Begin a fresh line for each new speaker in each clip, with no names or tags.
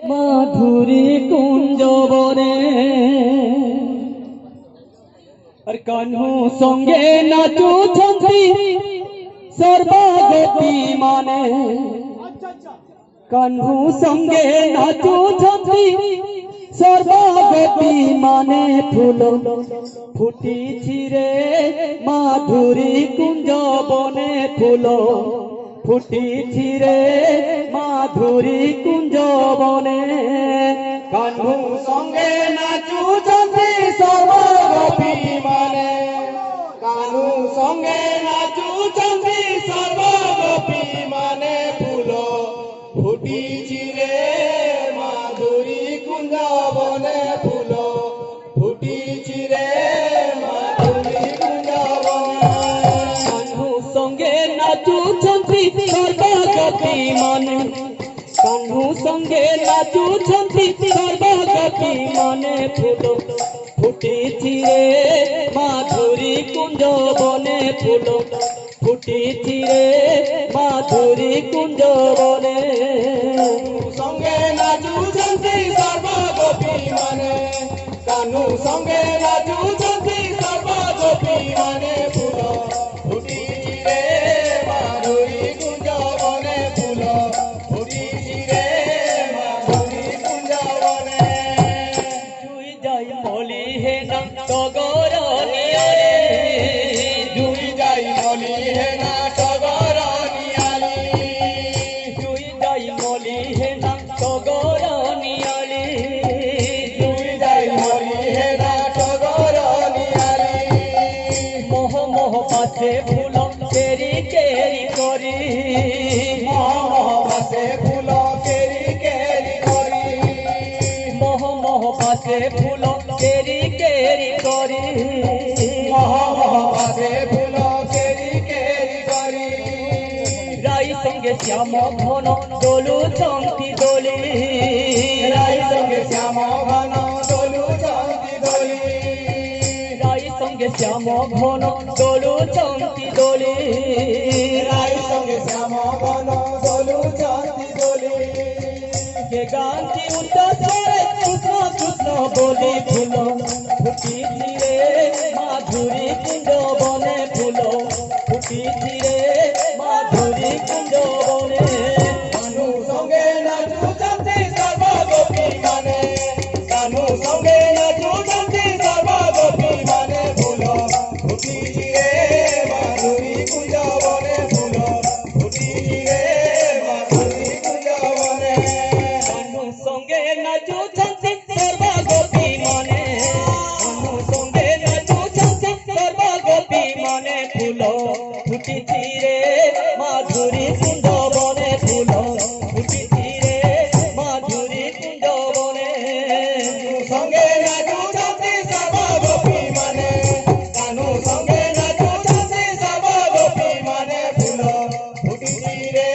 মাধুরী কুঞ্জবনে আর কানু সঙ্গে নাচুছন্তি সর্বগতি মানে কানু সঙ্গে নাচুছন্তি সর্বগতি মানে ফুল ফুটিছি রে মাধুরী কুঞ্জবনে ফুল ফুটিছি রে মাধুরী কুঞ্জবনে কানু সঙ্গে নাচুছন্তি সর্বগোপী মানে কানু সঙ্গে নাচুছন্তি সর্বগোপী মানে ফুল ফুটিছি রে মাধুরী কুঞ্জবনে ফুল ফুটিছি রে মাধুরী কুঞ্জবনে কানু সঙ্গে নাচুছন্তি সর্বগোপী মানে কানু সঙ্গে নাচুছন্তি সর্বগোপী মানে ফুল ফুটিছি রে মাধুরী কুঞ্জবনে ফুল ফুটিছি রে মাধুরী কুঞ্জবনে সঙ্গে নাচুছন্তি সর্বগোপী মানে কানু সঙ্গে নাচুছন্তি সর্বগোপী মানে ফুল ফুটিছি রে মাধুরী কুঞ্জবনে ফুল ফুটিছি রে মাধুরী কুঞ্জবনে জুই যাই বলি হে না টগর নিয়ালে জুই যাই বলি হে না টগর নিয়ালে জুই যাই বলি হে না টগর নিয়ালে জুই যাই বলি হে না টগর নিয়ালে মোহ মোহ পাশে ফুল কেরি কেরি করি মোহ মোহ পাশে ফুল কেরি কেরি করি মোহ মোহ পাশে ফুল কেরি কেরি করি মোহ মোহ পাশে ফুল কেরি কেরি করি রাই সঙ্গে শ্যাম ঘন দোলু চন্তি দোলি রাই সঙ্গে শ্যাম ঘন দোলু চন্তি দোলি রাই সঙ্গে শ্যাম ঘন দোলু চন্তি দোলি রাই সঙ্গে শ্যাম ঘন দোলু চন্তি দোলি কে গানটি উদ্দাস করে কৃষ্ণ কৃষ্ণ বলি ফুল ফুটিছি রে মাধুরী কুঞ্জবনে ফুল ফুটিছি রে মাধুরী কুঞ্জবনে কানু সঙ্গে নাচুছন্তি সর্বগোপী মানে কানু সঙ্গে নাচুছন্তি সর্বগোপী মানে ফুল ফুটিছি রে মাধুরী কুঞ্জবনে ফুল ফুটিছি রে মাধুরী কুঞ্জবনে কানু সঙ্গে নাচুছন্তি সর্বগোপী মানে কানু সঙ্গে নাচুছন্তি সর্বগোপী মানে ফুল ফুটিছি রে মাধুরী কুঞ্জবনে ফুল ফুটিছি রে মাধুরী কুঞ্জবনে সঙ্গে নাচুছন্তি সর্বগোপী মানে কানু সঙ্গে নাচুছন্তি সর্বগোপী মানে ফুল ফুটিছি রে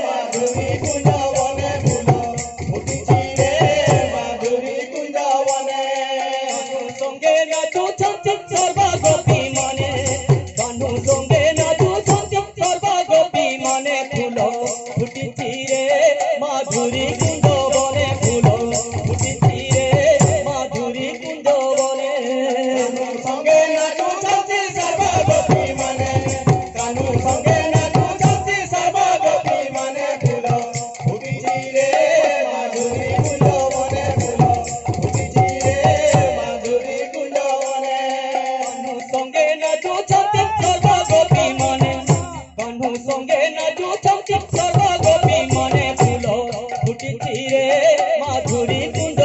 মাধুরী কুঞ্জবনে ফুল ফুটিছি রে মাধুরী কুঞ্জবনে সঙ্গে নাচুছন্তি সর্বগোপী মানে কানু সঙ্গে নাচুছন্তি সর্বগোপী মানে ফুল ফুটিছি রে মাধুরী কুঞ্জবনে ফুল ফুটিছি রে মাধুরী কুঞ্জবনে সঙ্গে নাচুছন্তি সর্বগোপী মানে কানু সঙ্গে নাচুছন্তি সর্বগোপী মানে ফুল ফুটিছি রে মাধুরী কুঞ্জবনে ফুল ফুটিছি রে মাধুরী কুঞ্জবনে কানু সঙ্গে নাচুছন্তি সর্বগোপী মানে কানু সঙ্গে নাচুছন্তি সর্বগোপী মানে ফুল ফুটিছি রে মাধুরী কুঞ্জ